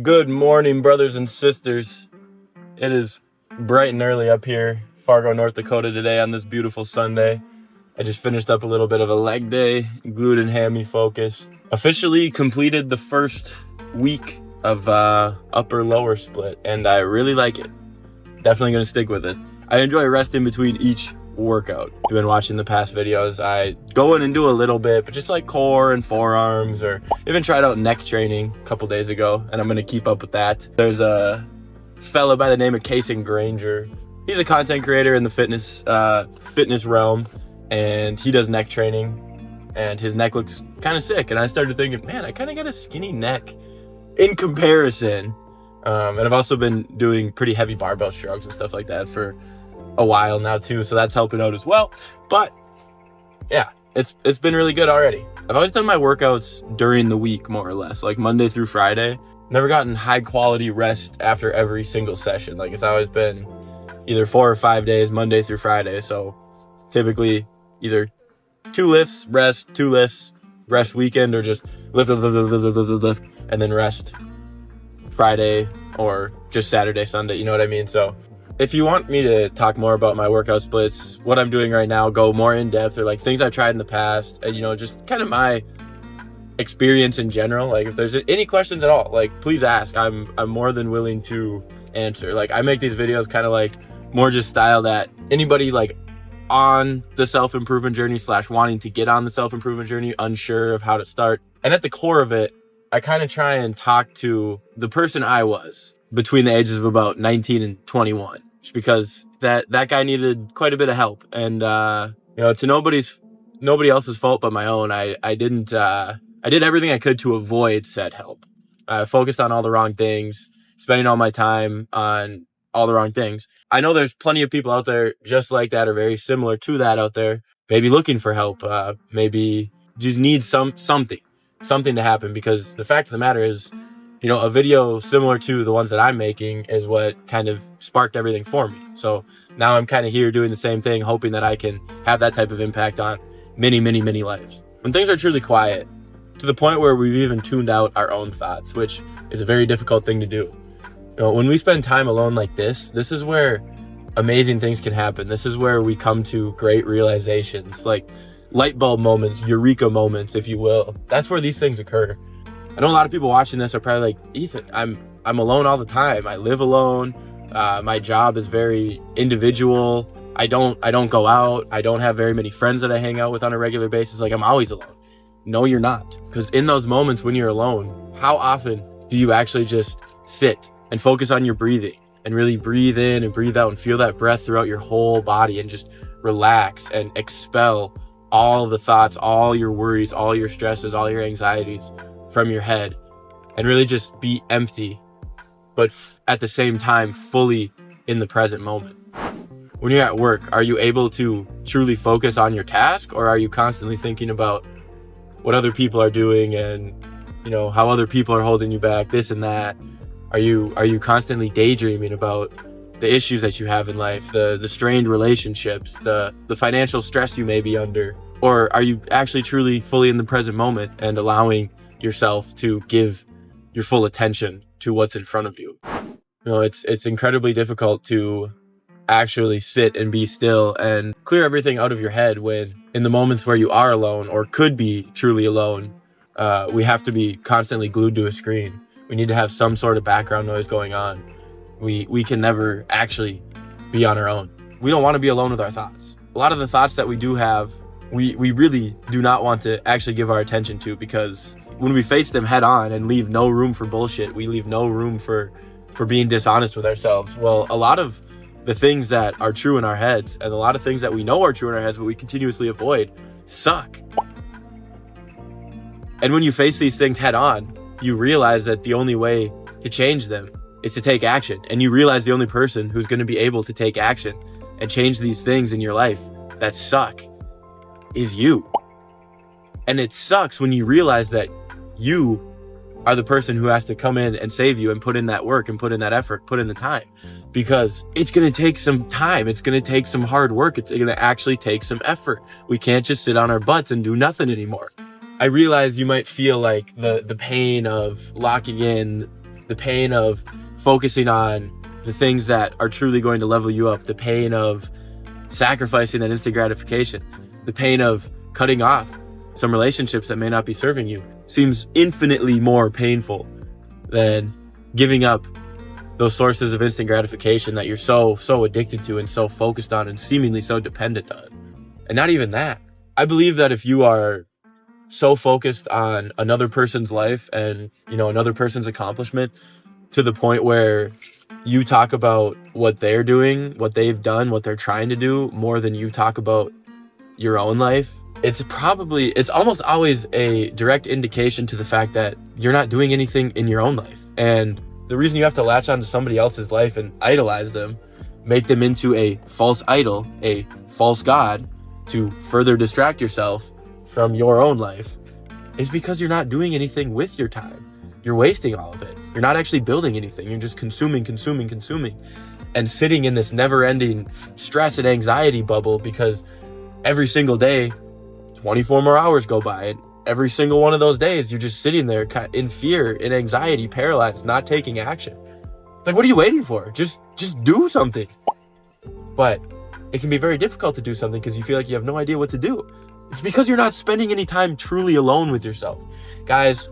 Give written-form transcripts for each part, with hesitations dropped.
Good morning, brothers and sisters. It is bright and early up here, Fargo, North Dakota today on this beautiful Sunday. I just finished up a little bit of a leg day, glute and hammy focused. Officially completed the first week of upper lower split, and I really like it. Definitely gonna stick with it. I enjoy resting between each workout. If you've been watching the past videos, I go in and do a little bit, but just like core and forearms, or even tried out neck training a couple days ago, and I'm gonna keep up with that. There's a fella by the name of Casey Granger. He's a content creator in the fitness realm, and he does neck training, and his neck looks kind of sick. And I started thinking, man, I kind of got a skinny neck in comparison. And I've also been doing pretty heavy barbell shrugs and stuff like that for a while now too, so that's helping out as well. But yeah, it's been really good already. I've always done my workouts during the week, more or less, like Monday through Friday. Never gotten high quality rest after every single session. Like, it's always been either 4 or 5 days, Monday through Friday. So typically either 2 lifts, rest, 2 lifts, rest weekend, or just lift, and then rest Friday or just Saturday, Sunday, you know what I mean? So if you want me to talk more about my workout splits, what I'm doing right now, go more in depth, or like things I've tried in the past, and just kind of my experience in general, like if there's any questions at all, like please ask. I'm more than willing to answer. Like, I make these videos kind of like more just style that anybody like on the self-improvement journey / wanting to get on the self-improvement journey, unsure of how to start. And at the core of it, I kind of try and talk to the person I was between the ages of about 19 and 21, just because that guy needed quite a bit of help. And to nobody else's fault but my own, I did everything I could to avoid said help. I focused on all the wrong things, spending all my time on all the wrong things. I know there's plenty of people out there just like that, or very similar to that out there, maybe looking for help, maybe just need something to happen. Because the fact of the matter is, a video similar to the ones that I'm making is what kind of sparked everything for me. So now I'm kind of here doing the same thing, hoping that I can have that type of impact on many, many, many lives. When things are truly quiet, to the point where we've even tuned out our own thoughts, which is a very difficult thing to do. When we spend time alone like this is where amazing things can happen. This is where we come to great realizations, like light bulb moments, eureka moments, if you will. That's where these things occur. I know a lot of people watching this are probably like, Ethan, I'm alone all the time. I live alone. My job is very individual. I don't go out. I don't have very many friends that I hang out with on a regular basis. Like, I'm always alone. No, you're not. Because in those moments when you're alone, how often do you actually just sit and focus on your breathing and really breathe in and breathe out and feel that breath throughout your whole body and just relax and expel all the thoughts, all your worries, all your stresses, all your anxieties from your head, and really just be empty, but at the same time fully in the present moment. When you're at work, are you able to truly focus on your task, or are you constantly thinking about what other people are doing and how other people are holding you back, this and that? Are you constantly daydreaming about the issues that you have in life, the strained relationships, the financial stress you may be under? Or are you actually truly fully in the present moment and allowing yourself to give your full attention to what's in front of you? It's incredibly difficult to actually sit and be still and clear everything out of your head when in the moments where you are alone or could be truly alone, we have to be constantly glued to a screen. We need to have some sort of background noise going on. We can never actually be on our own. We don't want to be alone with our thoughts. A lot of the thoughts that we do have, we really do not want to actually give our attention to, because when we face them head on and leave no room for bullshit, we leave no room for being dishonest with ourselves. Well, a lot of the things that are true in our heads, and a lot of things that we know are true in our heads but we continuously avoid, suck. And when you face these things head on, you realize that the only way to change them is to take action. And you realize the only person who's going to be able to take action and change these things in your life that suck is you. And it sucks when you realize that you are the person who has to come in and save you and put in that work and put in that effort, put in the time, because it's going to take some time. It's going to take some hard work. It's going to actually take some effort. We can't just sit on our butts and do nothing anymore. I realize you might feel like the pain of locking in the pain of focusing on the things that are truly going to level you up, the pain of sacrificing that instant gratification, the pain of cutting off some relationships that may not be serving you seems infinitely more painful than giving up those sources of instant gratification that you're so addicted to and so focused on and seemingly so dependent on. And not even that. I believe that if you are so focused on another person's life and, another person's accomplishment to the point where you talk about what they're doing, what they've done, what they're trying to do more than you talk about your own life, it's almost always a direct indication to the fact that you're not doing anything in your own life. And the reason you have to latch onto somebody else's life and idolize them, make them into a false idol, a false god, to further distract yourself from your own life, is because you're not doing anything with your time. You're wasting all of it. You're not actually building anything. You're just consuming, and sitting in this never-ending stress and anxiety bubble because every single day, 24 more hours go by, and every single one of those days, you're just sitting there in fear, in anxiety, paralyzed, not taking action. It's like, what are you waiting for? Just do something. But it can be very difficult to do something because you feel like you have no idea what to do. It's because you're not spending any time truly alone with yourself. Guys,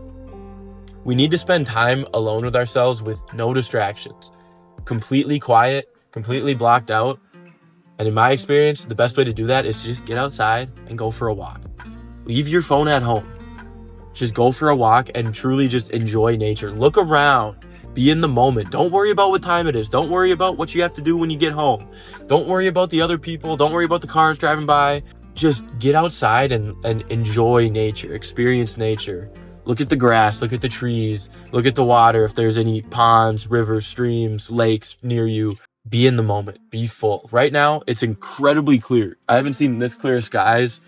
we need to spend time alone with ourselves with no distractions. Completely quiet, completely blocked out. And in my experience, the best way to do that is to just get outside and go for a walk. Leave your phone at home. Just go for a walk and truly just enjoy nature. Look around. Be in the moment. Don't worry about what time it is. Don't worry about what you have to do when you get home. Don't worry about the other people. Don't worry about the cars driving by. Just get outside and enjoy nature. Experience nature. Look at the grass. Look at the trees. Look at the water. If there's any ponds, rivers, streams, lakes near you. Be in the moment. Be full. Right now, it's incredibly clear. I haven't seen this clear skies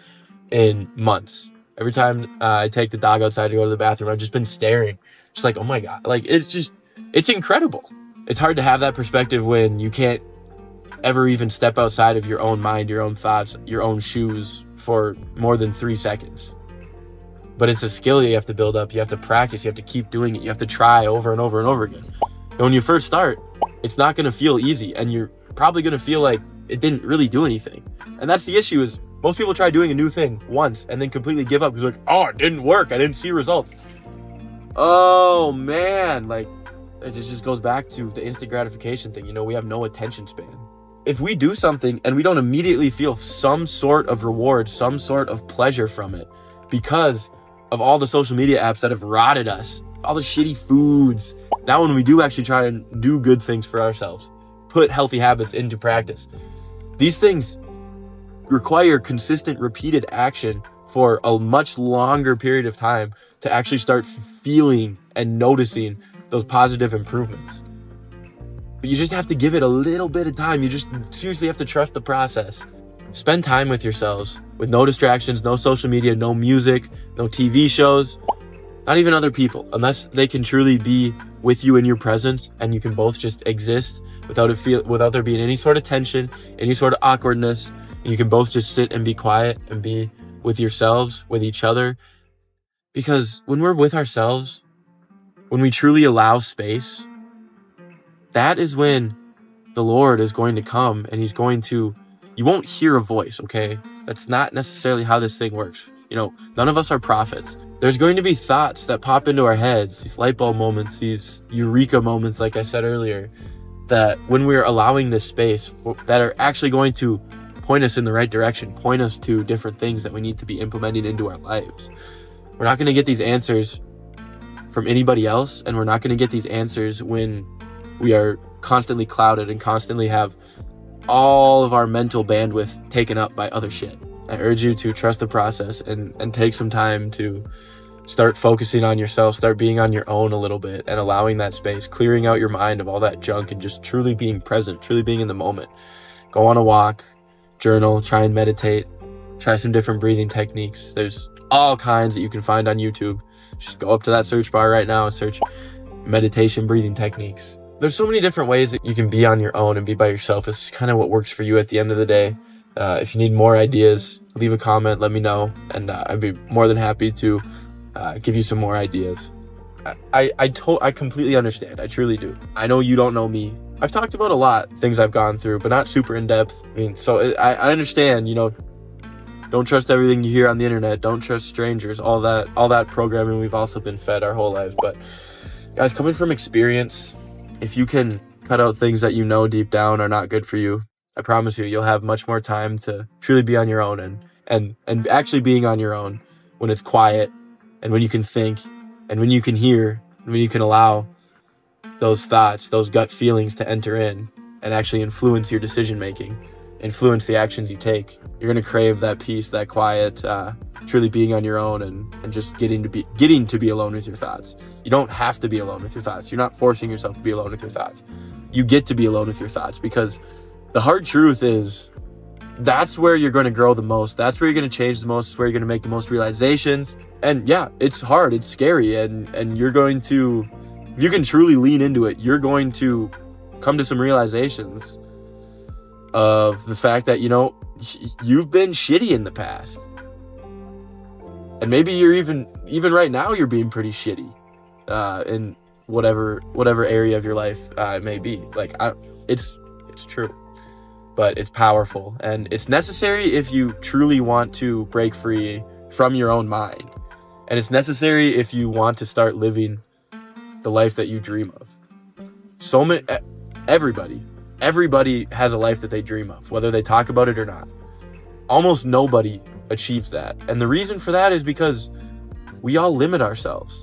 in months. Every time I take the dog outside to go to the bathroom, I've just been staring. Just like, oh my God. Like, it's incredible. It's hard to have that perspective when you can't ever even step outside of your own mind, your own thoughts, your own shoes for more than 3 seconds. But it's a skill you have to build up. You have to practice. You have to keep doing it. You have to try over and over and over again. And when you first start, it's not going to feel easy. And you're probably going to feel like it didn't really do anything. And that's the issue is most people try doing a new thing once and then completely give up because like, oh, it didn't work. I didn't see results. Oh, man. Like, it just goes back to the instant gratification thing. We have no attention span. If we do something and we don't immediately feel some sort of reward, some sort of pleasure from it because of all the social media apps that have rotted us, all the shitty foods. Now when we do actually try and do good things for ourselves, put healthy habits into practice, these things require consistent, repeated action for a much longer period of time to actually start feeling and noticing those positive improvements. But you just have to give it a little bit of time. You just seriously have to trust the process. Spend time with yourselves with no distractions, no social media, no music, no TV shows, not even other people, unless they can truly be with you in your presence and you can both just exist without there being any sort of tension, any sort of awkwardness, and you can both just sit and be quiet and be with yourselves, with each other. Because when we're with ourselves, when we truly allow space, that is when the Lord is going to come and you won't hear a voice, okay? That's not necessarily how this thing works. None of us are prophets. There's going to be thoughts that pop into our heads, these light bulb moments, these eureka moments, like I said earlier, that when we're allowing this space, that are actually going to point us in the right direction, point us to different things that we need to be implementing into our lives. We're not going to get these answers from anybody else, and we're not going to get these answers when we are constantly clouded and constantly have all of our mental bandwidth taken up by other shit. I urge you to trust the process and take some time to start focusing on yourself, start being on your own a little bit and allowing that space, clearing out your mind of all that junk and just truly being present, truly being in the moment. Go on a walk, journal, try and meditate, try some different breathing techniques. There's all kinds that you can find on YouTube. Just go up to that search bar right now and search meditation breathing techniques. There's so many different ways that you can be on your own and be by yourself. It's just kind of what works for you at the end of the day. If you need more ideas, leave a comment, let me know, and I'd be more than happy to give you some more ideas. I completely understand. I truly do. I know you don't know me. I've talked about a lot, things I've gone through, but not super in depth. I mean, so I understand, don't trust everything you hear on the internet. Don't trust strangers, all that programming we've also been fed our whole lives. But guys, coming from experience, if you can cut out things that you know deep down are not good for you, I promise you, you'll have much more time to truly be on your own and actually being on your own when it's quiet and when you can think and when you can hear and when you can allow those thoughts, those gut feelings to enter in and actually influence your decision making, influence the actions you take. You're going to crave that peace, that quiet, truly being on your own and just getting to be alone with your thoughts. You don't have to be alone with your thoughts. You're not forcing yourself to be alone with your thoughts. You get to be alone with your thoughts, because the hard truth is that's where you're going to grow the most. That's where you're going to change the most. It's where you're going to make the most realizations. And yeah, it's hard, it's scary, and you're going to, if you can truly lean into it, you're going to come to some realizations of the fact that, you've been shitty in the past. And maybe you're even right now, you're being pretty shitty in whatever area of your life it may be. Like, it's true, but it's powerful and it's necessary if you truly want to break free from your own mind. And it's necessary if you want to start living the life that you dream of. Everybody has a life that they dream of, whether they talk about it or not. Almost nobody achieves that. And the reason for that is because we all limit ourselves.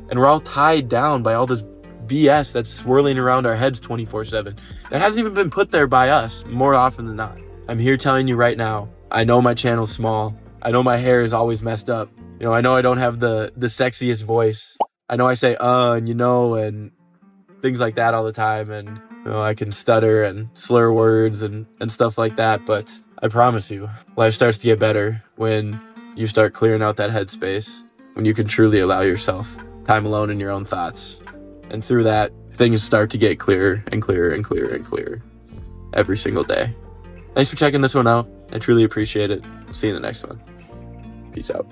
And we're all tied down by all this BS that's swirling around our heads 24/7. That hasn't even been put there by us more often than not. I'm here telling you right now, I know my channel's small. I know my hair is always messed up. I know I don't have the sexiest voice. I know I say and things like that all the time, and I can stutter and slur words and stuff like that, but I promise you, life starts to get better when you start clearing out that headspace, when you can truly allow yourself time alone in your own thoughts. And through that, things start to get clearer and clearer and clearer and clearer every single day. Thanks for checking this one out. I truly appreciate it. See you in the next one. Peace out.